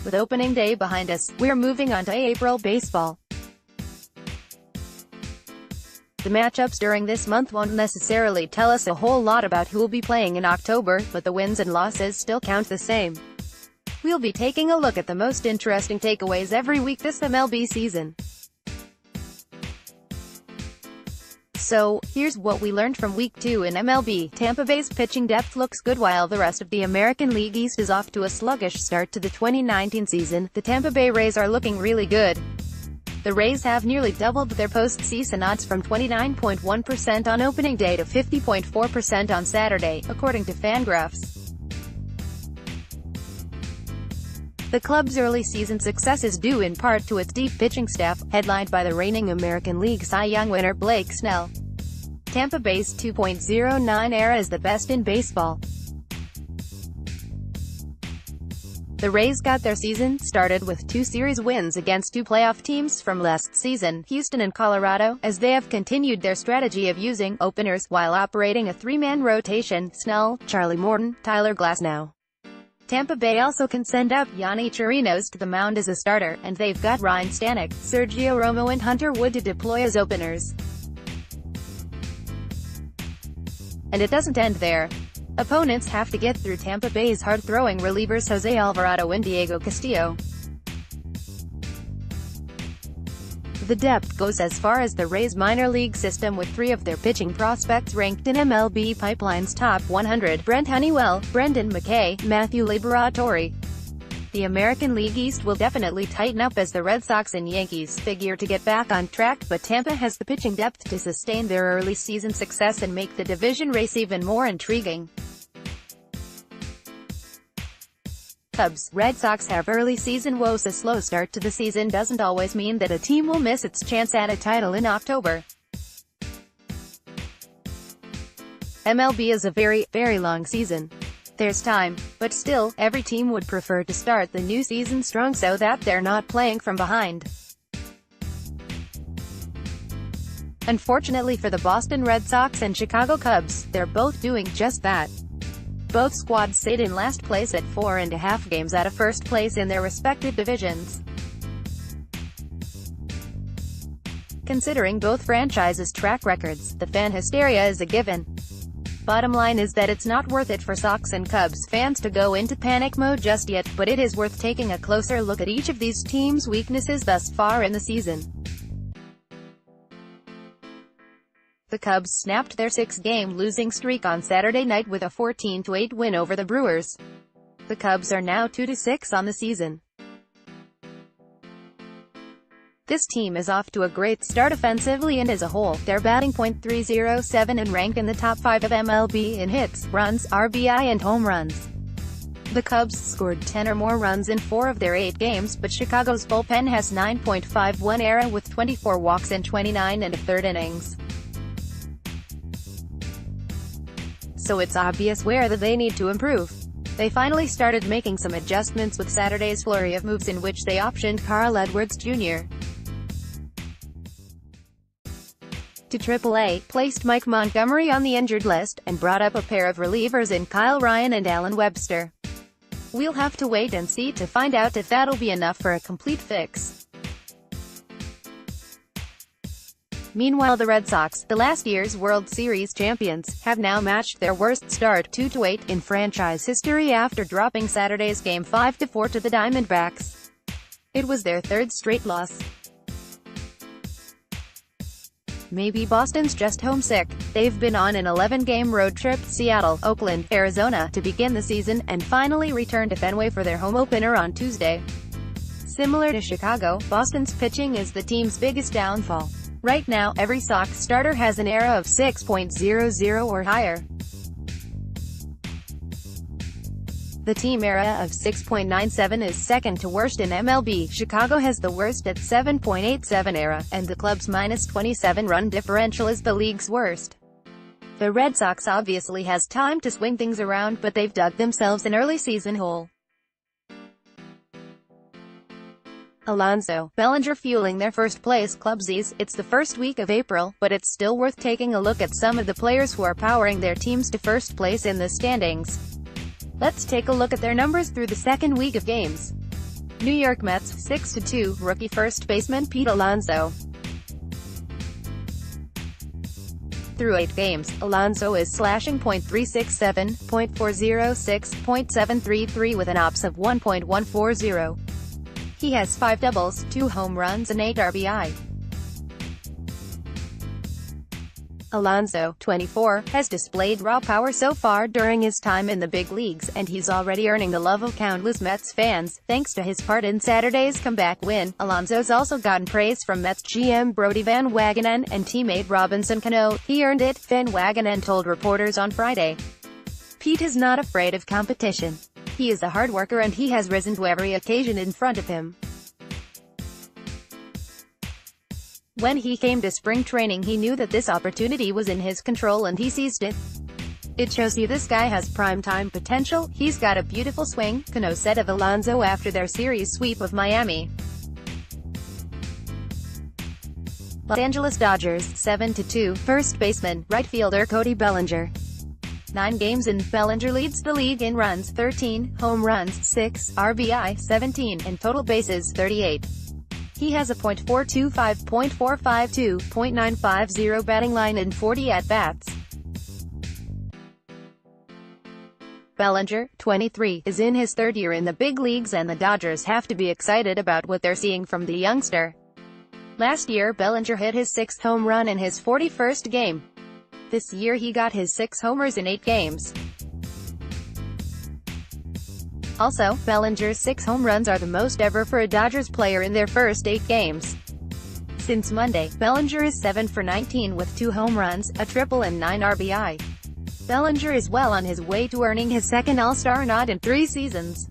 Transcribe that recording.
With opening day behind us, we're moving on to April baseball. The matchups during this month won't necessarily tell us a whole lot about who'll be playing in October, but the wins and losses still count the same. We'll be taking a look at the most interesting takeaways every week this MLB season. So, here's what we learned from Week 2 in MLB. Tampa Bay's pitching depth looks good while the rest of the American League East is off to a sluggish start to the 2019 season. The Tampa Bay Rays are looking really good. The Rays have nearly doubled their postseason odds from 29.1% on opening day to 50.4% on Saturday, according to Fangraphs. The club's early season success is due in part to its deep pitching staff, headlined by the reigning American League Cy Young winner Blake Snell. Tampa Bay's 2.09 ERA is the best in baseball. The Rays got their season started with 2 series wins against 2 playoff teams from last season, Houston and Colorado, as they have continued their strategy of using openers while operating a 3-man rotation: Snell, Charlie Morton, Tyler Glasnow. Tampa Bay also can send up Yonny Chirinos to the mound as a starter, and they've got Ryan Stanek, Sergio Romo and Hunter Wood to deploy as openers. And it doesn't end there. Opponents have to get through Tampa Bay's hard-throwing relievers Jose Alvarado and Diego Castillo. The depth goes as far as the Rays minor league system, with 3 of their pitching prospects ranked in MLB Pipeline's top 100: Brent Honeywell, Brendan McKay, Matthew Liberatore. The American League East will definitely tighten up as the Red Sox and Yankees figure to get back on track, but Tampa has the pitching depth to sustain their early season success and make the division race even more intriguing. Cubs. Red Sox have early season woes. A slow start to the season doesn't always mean that a team will miss its chance at a title in October. MLB is a very, very long season. There's time, but still, every team would prefer to start the new season strong so that they're not playing from behind. Unfortunately for the Boston Red Sox and Chicago Cubs, they're both doing just that. Both squads sit in last place at 4.5 games out of first place in their respective divisions. Considering both franchises' track records, the fan hysteria is a given. Bottom line is that it's not worth it for Sox and Cubs fans to go into panic mode just yet, but it is worth taking a closer look at each of these teams' weaknesses thus far in the season. The Cubs snapped their 6-game losing streak on Saturday night with a 14-8 win over the Brewers. The Cubs are now 2-6 on the season. This team is off to a great start offensively and as a whole. They're batting .307 and rank in the top 5 of MLB in hits, runs, RBI and home runs. The Cubs scored 10 or more runs in 4 of their 8 games, but Chicago's bullpen has 9.51 ERA with 24 walks in 29 1/3 innings. So it's obvious where that they need to improve. They finally started making some adjustments with Saturday's flurry of moves in which they optioned Carl Edwards Jr. to AAA, placed Mike Montgomery on the injured list, and brought up a pair of relievers in Kyle Ryan and Alan Webster. We'll have to wait and see to find out if that'll be enough for a complete fix. Meanwhile, the Red Sox, the last year's World Series champions, have now matched their worst start, 2-8, in franchise history after dropping Saturday's Game 5-4 to the Diamondbacks. It was their 3rd straight loss. Maybe Boston's just homesick. They've been on an 11-game road trip, Seattle, Oakland, Arizona, to begin the season, and finally returned to Fenway for their home opener on Tuesday. Similar to Chicago, Boston's pitching is the team's biggest downfall. Right now, every Sox starter has an ERA of 6.00 or higher. The team ERA of 6.97 is second to worst in MLB. Chicago has the worst at 7.87 ERA, and the club's -27 run differential is the league's worst. The Red Sox obviously has time to swing things around, but they've dug themselves an early season hole. Alonso, Bellinger fueling their first-place Clubsies. It's the first week of April, but it's still worth taking a look at some of the players who are powering their teams to first place in the standings. Let's take a look at their numbers through the second week of games. New York Mets, 6-2, rookie first baseman Pete Alonso. Through 8 games, Alonso is slashing .367, .406, .733 with an OPS of 1.140. He has 5 doubles, 2 home runs and 8 RBI. Alonso, 24, has displayed raw power so far during his time in the big leagues, and he's already earning the love of countless Mets fans, thanks to his part in Saturday's comeback win. Alonso's also gotten praise from Mets GM Brodie Van Wagenen and teammate Robinson Cano. He earned it, Van Wagenen told reporters on Friday. Pete is not afraid of competition. He is a hard worker and he has risen to every occasion in front of him. When he came to spring training he knew that this opportunity was in his control and he seized it. It shows you this guy has prime-time potential. He's got a beautiful swing, Cano said of Alonso after their series sweep of Miami. Los Angeles Dodgers, 7-2, first baseman, right fielder Cody Bellinger. 9 games in, Bellinger leads the league in runs, 13, home runs, 6, RBI, 17, and total bases, 38. He has a .425, .452, .950 batting line and 40 at-bats. Bellinger, 23, is in his 3rd year in the big leagues and the Dodgers have to be excited about what they're seeing from the youngster. Last year Bellinger hit his 6th home run in his 41st game. This year he got his 6 homers in 8 games. Also, Bellinger's 6 home runs are the most ever for a Dodgers player in their first 8 games. Since Monday, Bellinger is 7 for 19 with 2 home runs, a triple and 9 RBI. Bellinger is well on his way to earning his 2nd All-Star nod in 3 seasons.